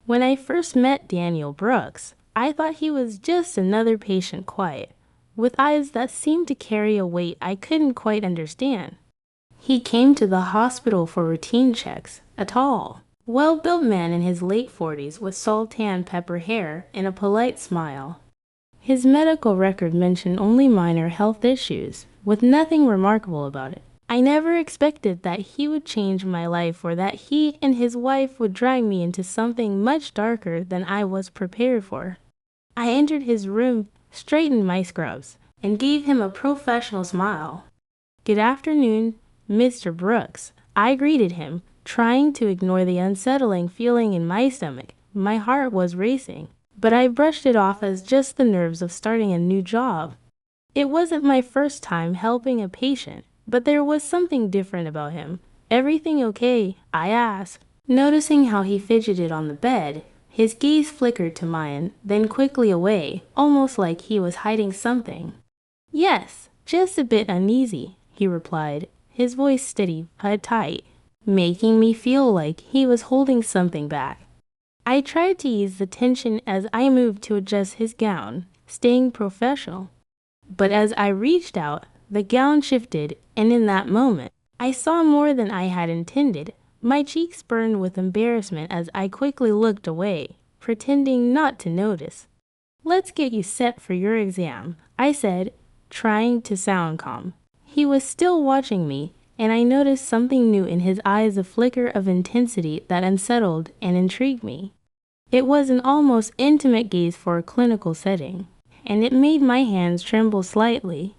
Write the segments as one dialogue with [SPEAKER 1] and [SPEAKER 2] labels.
[SPEAKER 1] When I first met Daniel Brooks, I thought he was just another patient quiet, with eyes that seemed to carry a weight I couldn't quite understand. He came to the hospital for routine checks, a tall, well-built man in his late 40s with sultan pepper hair and a polite smile. His medical record mentioned only minor health issues, with nothing remarkable about it. I never expected that he would change my life or that he and his wife would drag me into something much darker than I was prepared for. I entered his room, straightened my scrubs, and gave him a professional smile. "Good afternoon, Mr. Brooks," I greeted him, trying to ignore the unsettling feeling in my stomach. My heart was racing, but I brushed it off as just the nerves of starting a new job. It wasn't my first time helping a patient, but there was something different about him. "Everything okay?" I asked, noticing how he fidgeted on the bed. His gaze flickered to mine, then quickly away, almost like he was hiding something. "Yes, just a bit uneasy," he replied, his voice steady but tight, making me feel like he was holding something back. I tried to ease the tension as I moved to adjust his gown, staying professional. But as I reached out, the gown shifted, and in that moment, I saw more than I had intended. My cheeks burned with embarrassment as I quickly looked away, pretending not to notice. "Let's get you set for your exam," I said, trying to sound calm. He was still watching me, and I noticed something new in his eyes, a flicker of intensity that unsettled and intrigued me. It was an almost intimate gaze for a clinical setting, and it made my hands tremble slightly.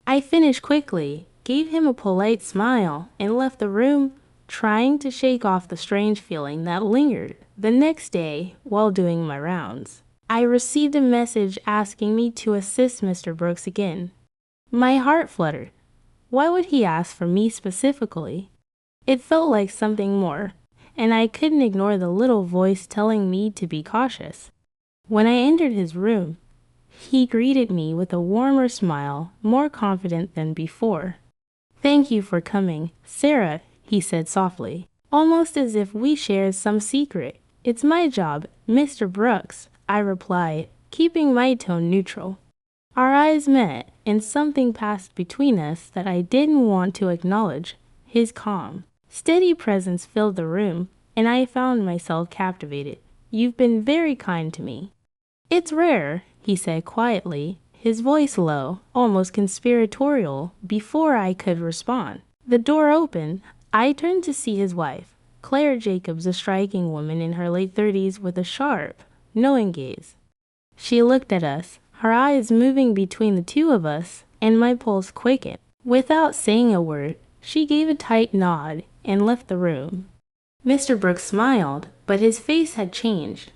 [SPEAKER 1] I finished quickly, gave him a polite smile, and left the room, trying to shake off the strange feeling that lingered. The next day, while doing my rounds, I received a message asking me to assist Mr. Brooks again. My heart fluttered. Why would he ask for me specifically? It felt like something more, and I couldn't ignore the little voice telling me to be cautious. When I entered his room, he greeted me with a warmer smile, more confident than before. "Thank you for coming, Sarah," he said softly, almost as if we shared some secret. "It's my job, Mr. Brooks," I replied, keeping my tone neutral. Our eyes met, and something passed between us that I didn't want to acknowledge. His calm, steady presence filled the room, and I found myself captivated. "You've been very kind to me." "It's rare," he said quietly, his voice low, almost conspiratorial, before I could respond. The door opened. I turned to see his wife, Claire Jacobs, a striking woman in her late 30s with a sharp, knowing gaze. She looked at us, her eyes moving between the two of us, and my pulse quickened. Without saying a word, she gave a tight nod and left the room. Mr. Brooks smiled, but his face had changed.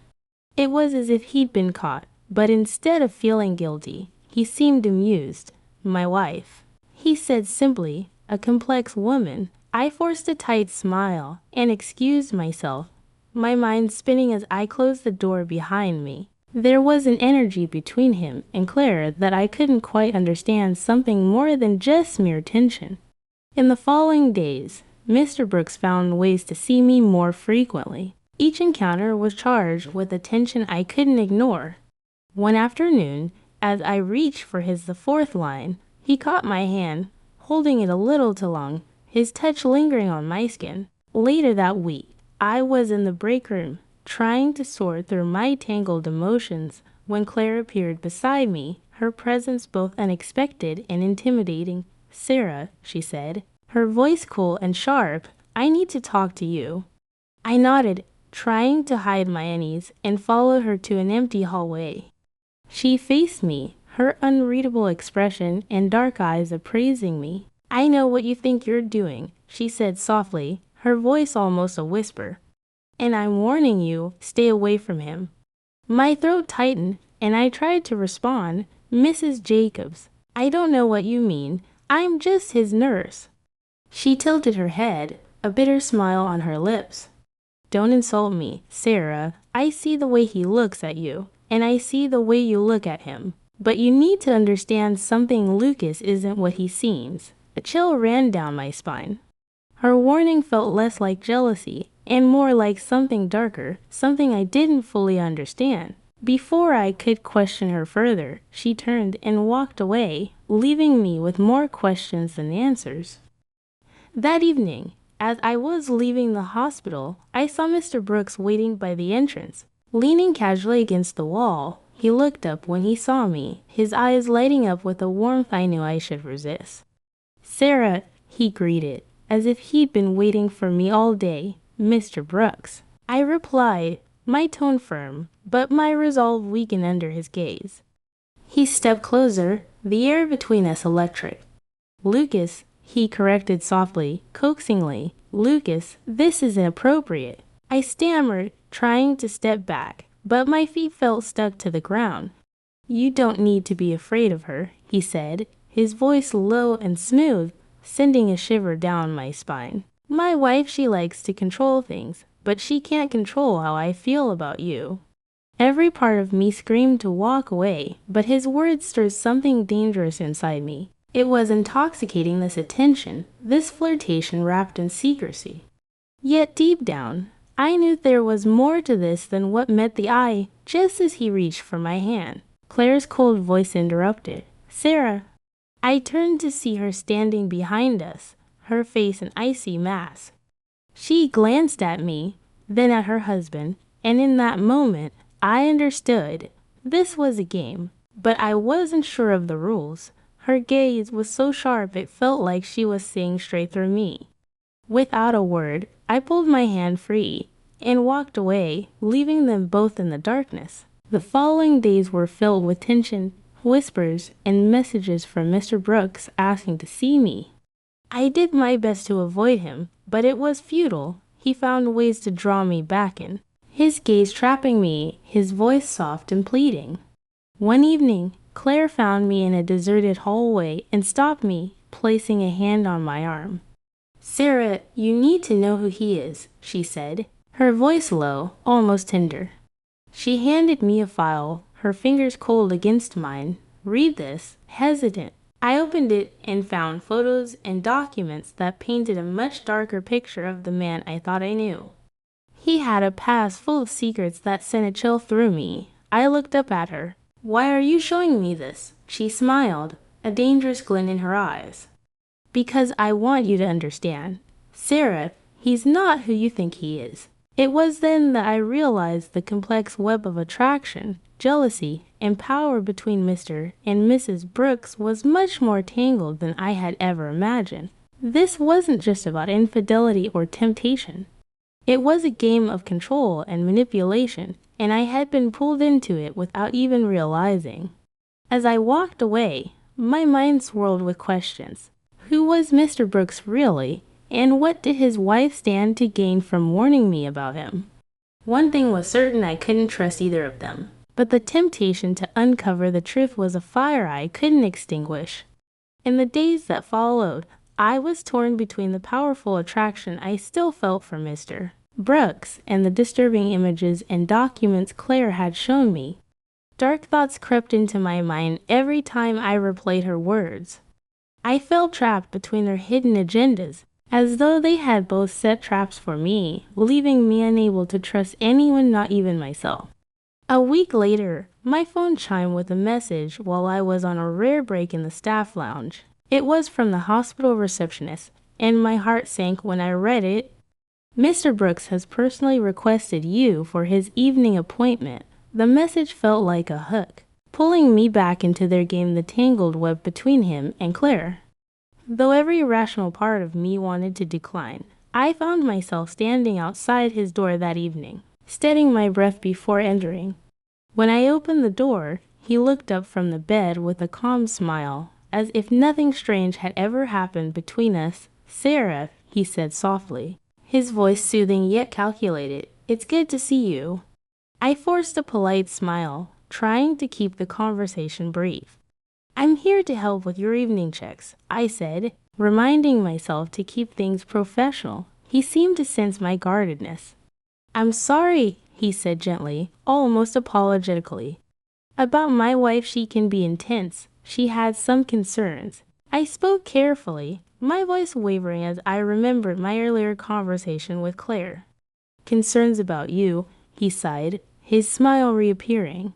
[SPEAKER 1] It was as if he'd been caught, but instead of feeling guilty, he seemed amused. "My wife," he said simply, "a complex woman." I forced a tight smile and excused myself, my mind spinning as I closed the door behind me. There was an energy between him and Claire that I couldn't quite understand, something more than just mere tension. In the following days, Mr. Brooks found ways to see me more frequently. Each encounter was charged with attention I couldn't ignore. One afternoon, as I reached for the fourth line, he caught my hand, holding it a little too long, his touch lingering on my skin. Later that week, I was in the break room, trying to sort through my tangled emotions, when Claire appeared beside me, her presence both unexpected and intimidating. "Sarah," she said, her voice cool and sharp, "I need to talk to you." I nodded, trying to hide my unease, and followed her to an empty hallway. She faced me, her unreadable expression and dark eyes appraising me. "I know what you think you're doing," she said softly, her voice almost a whisper. "And I'm warning you, stay away from him." My throat tightened, and I tried to respond, "Mrs. Jacobs, I don't know what you mean. I'm just his nurse." She tilted her head, a bitter smile on her lips. "Don't insult me, Sarah. I see the way he looks at you, and I see the way you look at him. But you need to understand something. Lucas isn't what he seems." A chill ran down my spine. Her warning felt less like jealousy and more like something darker, something I didn't fully understand. Before I could question her further, she turned and walked away, leaving me with more questions than answers. That evening, as I was leaving the hospital, I saw Mr. Brooks waiting by the entrance. Leaning casually against the wall, he looked up when he saw me, his eyes lighting up with a warmth I knew I should resist. "Sarah," he greeted, as if he'd been waiting for me all day. "Mr. Brooks." I replied, my tone firm, but my resolve weakened under his gaze. He stepped closer, the air between us electric. "Lucas," he corrected softly, coaxingly. "Lucas, this is inappropriate." I stammered, trying to step back, but my feet felt stuck to the ground. "You don't need to be afraid of her," he said, his voice low and smooth, sending a shiver down my spine. "My wife, she likes to control things, but she can't control how I feel about you." Every part of me screamed to walk away, but his words stirred something dangerous inside me. It was intoxicating, this attention, this flirtation wrapped in secrecy. Yet deep down, I knew there was more to this than what met the eye. Just as he reached for my hand, Claire's cold voice interrupted. "Sarah." I turned to see her standing behind us, her face an icy mask. She glanced at me, then at her husband, and in that moment, I understood. This was a game, but I wasn't sure of the rules. Her gaze was so sharp it felt like she was seeing straight through me. Without a word, I pulled my hand free and walked away, leaving them both in the darkness. The following days were filled with tension, whispers, and messages from Mr. Brooks asking to see me. I did my best to avoid him, but it was futile. He found ways to draw me back in, his gaze trapping me, his voice soft and pleading. One evening, Claire found me in a deserted hallway and stopped me, placing a hand on my arm. "Sarah, you need to know who he is," she said, her voice low, almost tender. She handed me a file, her fingers cold against mine. "Read this." Hesitant, I opened it and found photos and documents that painted a much darker picture of the man I thought I knew. He had a past full of secrets that sent a chill through me. I looked up at her. "Why are you showing me this?" She smiled, a dangerous glint in her eyes. "Because I want you to understand. Sarah, he's not who you think he is." It was then that I realized the complex web of attraction, jealousy, and power between Mr. and Mrs. Brooks was much more tangled than I had ever imagined. This wasn't just about infidelity or temptation. It was a game of control and manipulation, and I had been pulled into it without even realizing. As I walked away, my mind swirled with questions. Who was Mr. Brooks really, and what did his wife stand to gain from warning me about him? One thing was certain, I couldn't trust either of them, but the temptation to uncover the truth was a fire I couldn't extinguish. In the days that followed, I was torn between the powerful attraction I still felt for Mr. Brooks and the disturbing images and documents Claire had shown me. Dark thoughts crept into my mind every time I replayed her words. I felt trapped between their hidden agendas, as though they had both set traps for me, leaving me unable to trust anyone, not even myself. A week later, my phone chimed with a message while I was on a rare break in the staff lounge. It was from the hospital receptionist, and my heart sank when I read it. "Mr. Brooks has personally requested you for his evening appointment." The message felt like a hook, pulling me back into their game, the tangled web between him and Claire. Though every rational part of me wanted to decline, I found myself standing outside his door that evening, steadying my breath before entering. When I opened the door, he looked up from the bed with a calm smile, as if nothing strange had ever happened between us. "Sarah," he said softly, his voice soothing yet calculated, "it's good to see you." I forced a polite smile, trying to keep the conversation brief. "I'm here to help with your evening checks," I said, reminding myself to keep things professional. He seemed to sense my guardedness. "I'm sorry," he said gently, almost apologetically. "About my wife, she can be intense. She had some concerns." I spoke carefully, my voice wavering as I remembered my earlier conversation with Claire. Concerns about you, he sighed, his smile reappearing.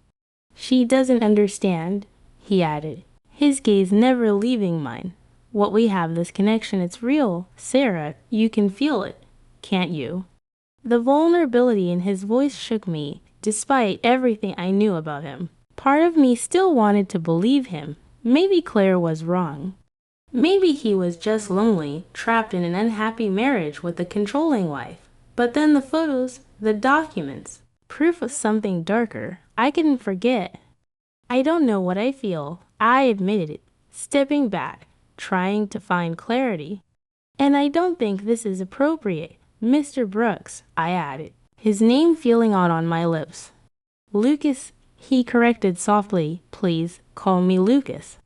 [SPEAKER 1] She doesn't understand, he added, his gaze never leaving mine. What we have, this connection, it's real. Sarah, you can feel it, can't you? The vulnerability in his voice shook me, despite everything I knew about him. Part of me still wanted to believe him. Maybe Claire was wrong. Maybe he was just lonely, trapped in an unhappy marriage with a controlling wife. But then the photos, the documents, proof of something darker. I couldn't forget. I don't know what I feel. I admitted it, stepping back, trying to find clarity. And I don't think this is appropriate. Mr. Brooks, I added, his name feeling odd on my lips. Lucas, he corrected softly. Please call me Lucas.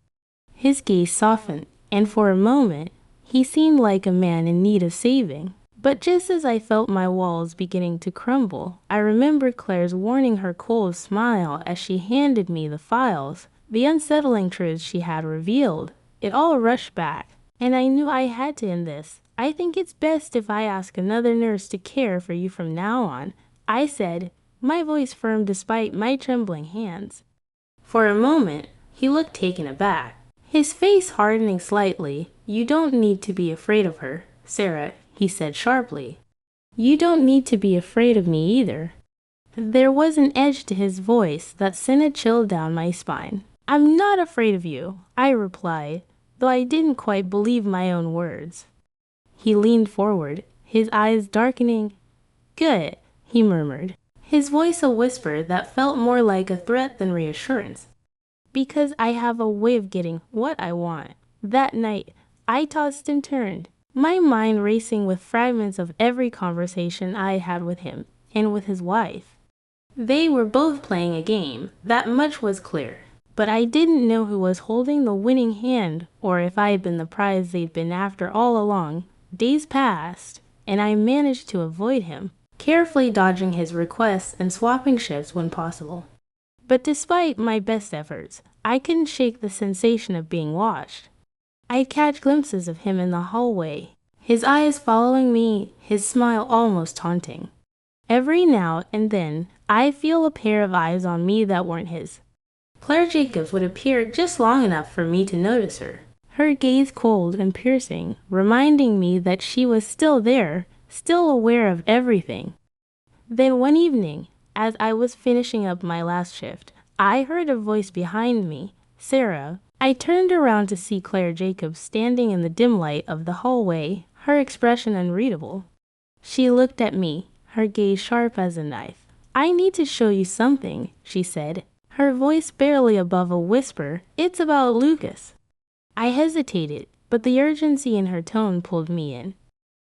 [SPEAKER 1] His gaze softened, and for a moment, he seemed like a man in need of saving. But just as I felt my walls beginning to crumble, I remembered Claire's warning, her cold smile as she handed me the files, the unsettling truths she had revealed. It all rushed back, and I knew I had to end this. I think it's best if I ask another nurse to care for you from now on, I said, my voice firm despite my trembling hands. For a moment, he looked taken aback, his face hardening slightly. You don't need to be afraid of her, Sarah, he said sharply. You don't need to be afraid of me either. There was an edge to his voice that sent a chill down my spine. I'm not afraid of you, I replied, though I didn't quite believe my own words. He leaned forward, his eyes darkening. Good, he murmured, his voice a whisper that felt more like a threat than reassurance. Because I have a way of getting what I want. That night, I tossed and turned, my mind racing with fragments of every conversation I had with him and with his wife. They were both playing a game, that much was clear. But I didn't know who was holding the winning hand or if I had been the prize they'd been after all along. Days passed, and I managed to avoid him, carefully dodging his requests and swapping shifts when possible. But despite my best efforts, I couldn't shake the sensation of being watched. I'd catch glimpses of him in the hallway, his eyes following me, his smile almost taunting. Every now and then, I'd feel a pair of eyes on me that weren't his. Claire Jacobs would appear just long enough for me to notice her, her gaze cold and piercing, reminding me that she was still there, still aware of everything. Then one evening, as I was finishing up my last shift, I heard a voice behind me, Sarah. I turned around to see Claire Jacobs standing in the dim light of the hallway, her expression unreadable. She looked at me, her gaze sharp as a knife. I need to show you something, she said, her voice barely above a whisper. It's about Lucas. I hesitated, but the urgency in her tone pulled me in.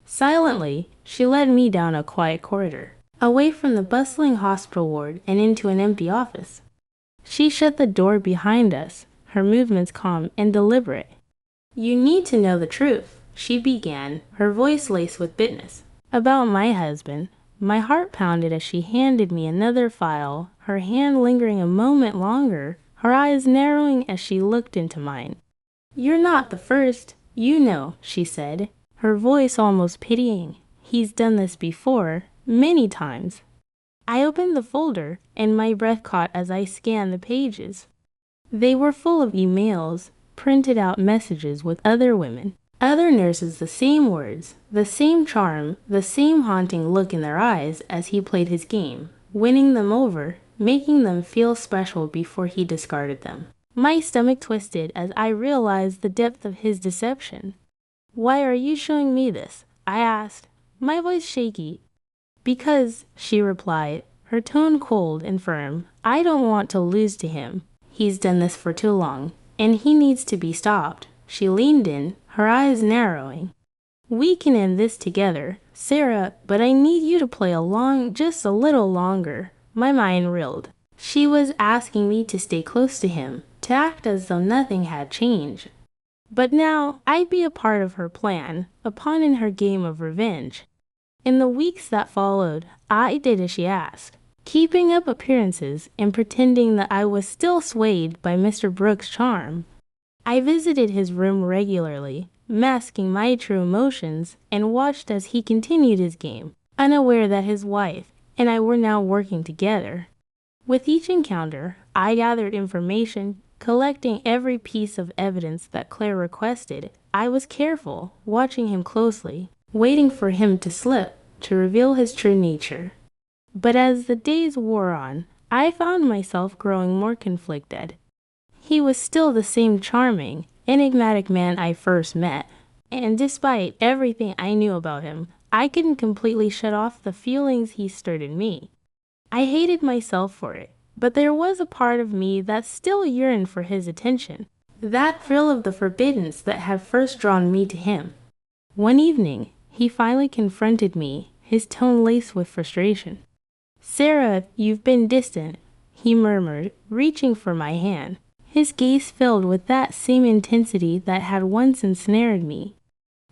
[SPEAKER 1] Silently, she led me down a quiet corridor, away from the bustling hospital ward and into an empty office. She shut the door behind us, her movements calm and deliberate. You need to know the truth, she began, her voice laced with bitterness. About my husband. My heart pounded as she handed me another file, her hand lingering a moment longer, her eyes narrowing as she looked into mine. You're not the first, you know, she said, her voice almost pitying. He's done this before, many times. I opened the folder, and my breath caught as I scanned the pages. They were full of emails, printed out messages with other women, other nurses, the same words, the same charm, the same haunting look in their eyes as he played his game, winning them over, making them feel special before he discarded them. My stomach twisted as I realized the depth of his deception. Why are you showing me this? I asked, my voice shaky. Because, she replied, her tone cold and firm, I don't want to lose to him. He's done this for too long, and he needs to be stopped. She leaned in, her eyes narrowing. We can end this together, Sarah, but I need you to play along just a little longer. My mind reeled. She was asking me to stay close to him, to act as though nothing had changed. But now I'd be a part of her plan, a pawn in her game of revenge. In the weeks that followed, I did as she asked, keeping up appearances and pretending that I was still swayed by Mr. Brooks' charm. I visited his room regularly, masking my true emotions, and watched as he continued his game. unaware that his wife and I were now working together. With each encounter, I gathered information, collecting every piece of evidence that Claire requested. I was careful, watching him closely, waiting for him to slip, to reveal his true nature. But as the days wore on, I found myself growing more conflicted. He was still the same charming, enigmatic man I first met, and despite everything I knew about him, I couldn't completely shut off the feelings he stirred in me. I hated myself for it, but there was a part of me that still yearned for his attention, that thrill of the forbiddance that had first drawn me to him. One evening, he finally confronted me, his tone laced with frustration. "Sarah, you've been distant," he murmured, reaching for my hand, his gaze filled with that same intensity that had once ensnared me.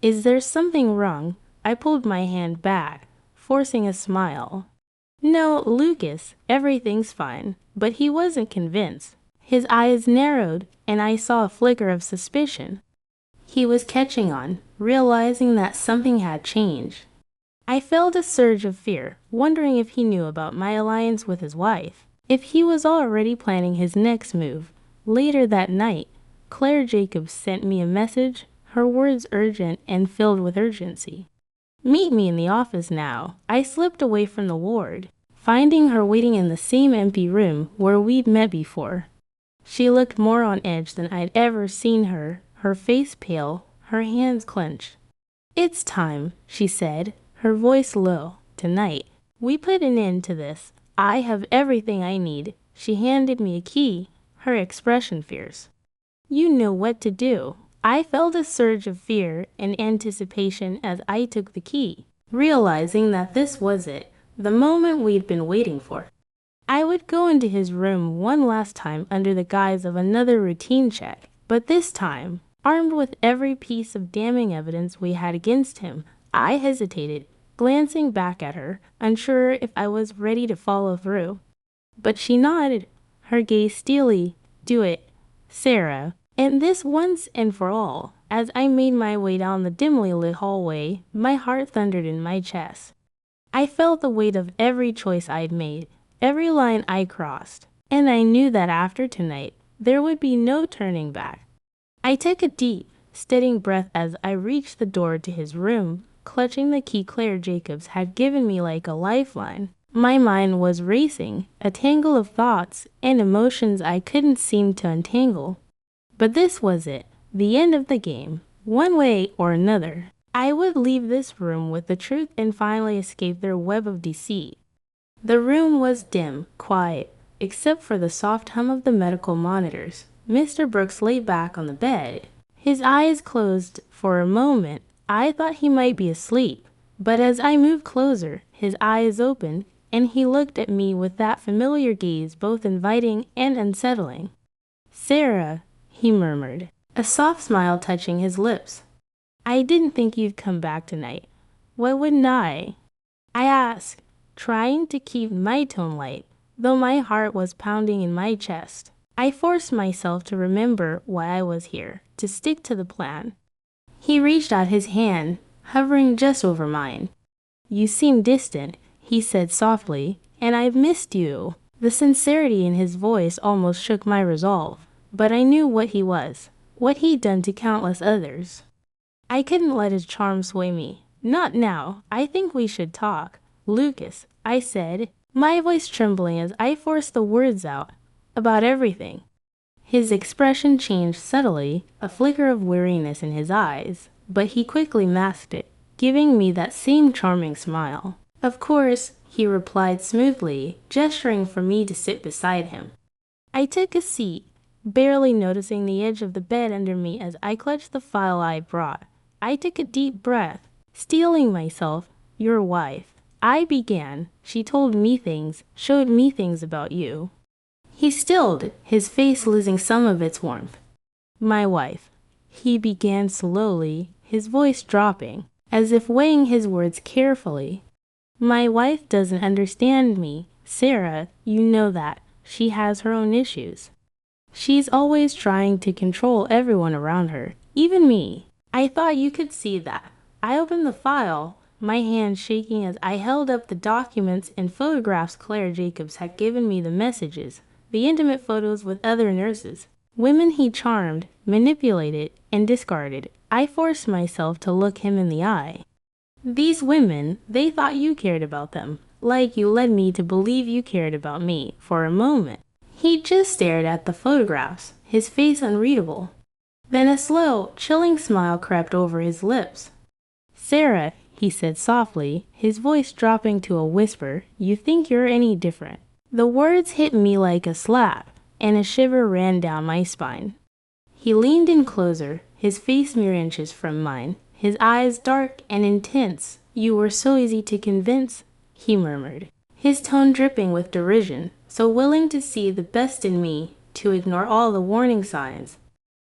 [SPEAKER 1] "Is there something wrong?" I pulled my hand back, forcing a smile. "No, Lucas, everything's fine," but he wasn't convinced. His eyes narrowed, and I saw a flicker of suspicion. He was catching on, realizing that something had changed. I felt a surge of fear, wondering if he knew about my alliance with his wife, if he was already planning his next move. Later that night, Claire Jacobs sent me a message, her words urgent and filled with urgency. "Meet me in the office now." I slipped away from the ward, finding her waiting in the same empty room where we'd met before. She looked more on edge than I'd ever seen her face pale, her hands clenched. "It's time," she said, her voice low. "Tonight, we put an end to this. I have everything I need." She handed me a key, her expression fierce. "You know what to do." I felt a surge of fear and anticipation as I took the key, realizing that this was it, the moment we'd been waiting for. I would go into his room one last time under the guise of another routine check, but this time, armed with every piece of damning evidence we had against him, I hesitated, glancing back at her, unsure if I was ready to follow through. But she nodded, her gaze steely. "Do it, Sarah. And this once and for all." As I made my way down the dimly lit hallway, my heart thundered in my chest. I felt the weight of every choice I'd made, every line I crossed, and I knew that after tonight, there would be no turning back. I took a deep, steadying breath as I reached the door to his room, clutching the key Claire Jacobs had given me like a lifeline. My mind was racing, a tangle of thoughts and emotions I couldn't seem to untangle. But this was it, the end of the game. One way or another, I would leave this room with the truth and finally escape their web of deceit. The room was dim, quiet, except for the soft hum of the medical monitors. Mr. Brooks lay back on the bed, his eyes closed. For a moment, I thought he might be asleep, but as I moved closer, his eyes opened, and he looked at me with that familiar gaze, both inviting and unsettling. "Sarah," he murmured, a soft smile touching his lips. "I didn't think you'd come back tonight." "Why wouldn't I?" I asked, trying to keep my tone light, though my heart was pounding in my chest. I forced myself to remember why I was here, to stick to the plan. He reached out his hand, hovering just over mine. "You seem distant," he said softly, "and I've missed you." The sincerity in his voice almost shook my resolve, but I knew what he was, what he'd done to countless others. I couldn't let his charm sway me. "Not now. I think we should talk." "Lucas," I said, my voice trembling as I forced the words out. "About everything." His expression changed subtly, a flicker of weariness in his eyes, but he quickly masked it, giving me that same charming smile. "Of course," he replied smoothly, gesturing for me to sit beside him. I took a seat, barely noticing the edge of the bed under me as I clutched the file I brought. I took a deep breath, steeling myself. "Your wife," I began. "She told me things, showed me things about you." He stilled, his face losing some of its warmth. "My wife," he began slowly, his voice dropping, as if weighing his words carefully. "My wife doesn't understand me. Sarah, you know that. She has her own issues. She's always trying to control everyone around her, even me. I thought you could see that." I opened the file, my hand shaking as I held up the documents and photographs Claire Jacobs had given me, the messages, the intimate photos with other nurses, women he charmed, manipulated, and discarded. I forced myself to look him in the eye. These women, they thought you cared about them, like you led me to believe you cared about me for a moment. He just stared at the photographs, his face unreadable. Then a slow, chilling smile crept over his lips. "Sarah," he said softly, his voice dropping to a whisper, "you think you're any different." The words hit me like a slap, and a shiver ran down my spine. He leaned in closer, his face mere inches from mine, his eyes dark and intense. "You were so easy to convince," he murmured, his tone dripping with derision, "so willing to see the best in me, to ignore all the warning signs."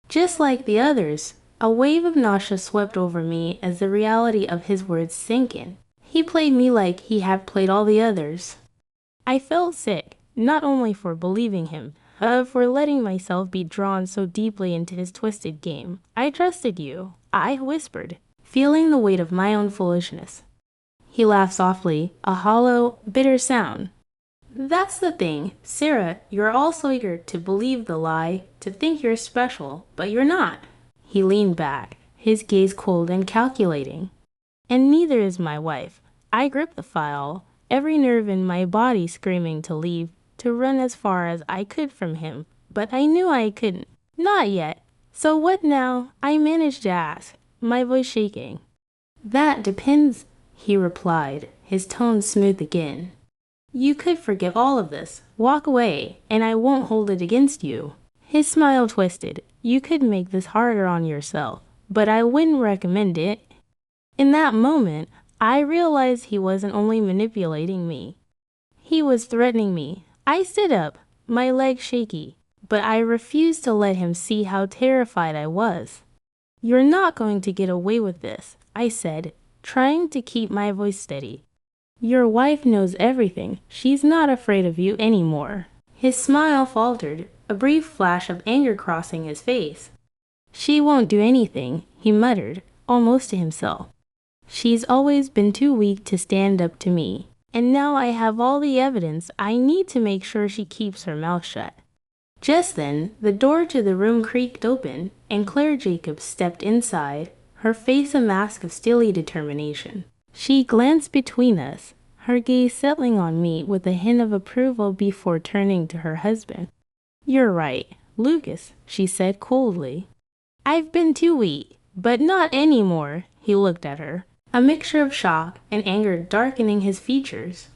[SPEAKER 1] Just like the others, a wave of nausea swept over me as the reality of his words sank in. He played me like he had played all the others. I felt sick, not only for believing him, for letting myself be drawn so deeply into his twisted game. "I trusted you," I whispered, feeling the weight of my own foolishness. He laughed softly, a hollow, bitter sound. "That's the thing, Sarah, you're all so eager to believe the lie, to think you're special, but you're not." He leaned back, his gaze cold and calculating. "And neither is my wife." I gripped the file, every nerve in my body screaming to leave, to run as far as I could from him, but I knew I couldn't. "Not yet." "So what now?" I managed to ask, my voice shaking. "That depends," he replied, his tone smooth again. "You could forgive all of this, walk away, and I won't hold it against you." His smile twisted. "You could make this harder on yourself, but I wouldn't recommend it." In that moment, I realized he wasn't only manipulating me. He was threatening me. I stood up, my legs shaky, but I refused to let him see how terrified I was. "You're not going to get away with this," I said, trying to keep my voice steady. "Your wife knows everything. She's not afraid of you anymore." His smile faltered, a brief flash of anger crossing his face. "She won't do anything," he muttered, almost to himself. "She's always been too weak to stand up to me, and now I have all the evidence. I need to make sure she keeps her mouth shut." Just then, the door to the room creaked open, and Claire Jacobs stepped inside, her face a mask of steely determination. She glanced between us, her gaze settling on me with a hint of approval before turning to her husband. "You're right, Lucas," she said coldly. "I've been too weak, but not anymore." He looked at her, a mixture of shock and anger darkening his features.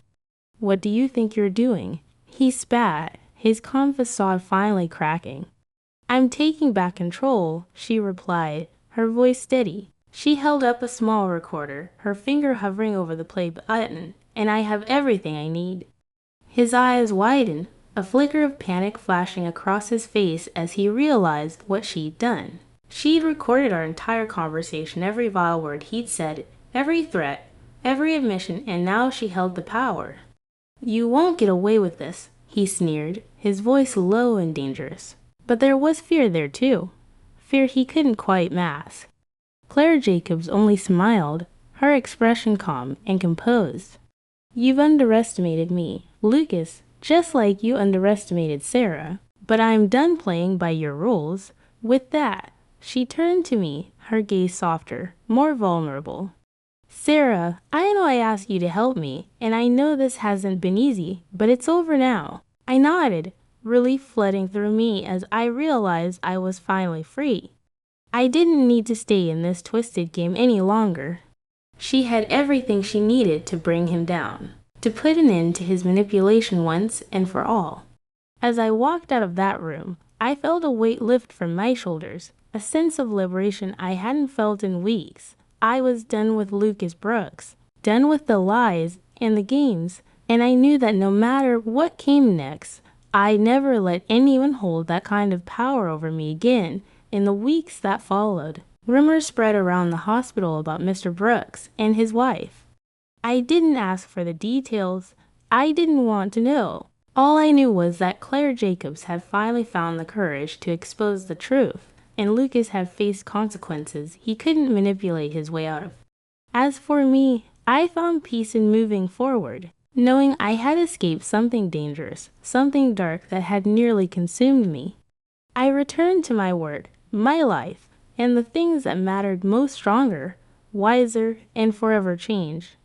[SPEAKER 1] "What do you think you're doing?" He spat, his calm facade finally cracking. "I'm taking back control," she replied, her voice steady. She held up a small recorder, her finger hovering over the play button, "and I have everything I need." His eyes widened, a flicker of panic flashing across his face as he realized what she'd done. She'd recorded our entire conversation, every vile word he'd said, every threat, every admission, and now she held the power. "You won't get away with this," he sneered, his voice low and dangerous. But there was fear there too, fear he couldn't quite mask. Claire Jacobs only smiled, her expression calm and composed. "You've underestimated me, Lucas, just like you underestimated Sarah. But I'm done playing by your rules." With that, she turned to me, her gaze softer, more vulnerable. "Sarah, I know I asked you to help me, and I know this hasn't been easy, but it's over now." I nodded, relief flooding through me as I realized I was finally free. I didn't need to stay in this twisted game any longer. She had everything she needed to bring him down, to put an end to his manipulation once and for all. As I walked out of that room, I felt a weight lift from my shoulders, a sense of liberation I hadn't felt in weeks. I was done with Lucas Brooks, done with the lies and the games, and I knew that no matter what came next, I'd never let anyone hold that kind of power over me again. In the weeks that followed, rumors spread around the hospital about Mr. Brooks and his wife. I didn't ask for the details. I didn't want to know. All I knew was that Claire Jacobs had finally found the courage to expose the truth, and Lucas had faced consequences he couldn't manipulate his way out of. As for me, I found peace in moving forward, knowing I had escaped something dangerous, something dark that had nearly consumed me. I returned to my work, my life, and the things that mattered most stronger, wiser, and forever changed.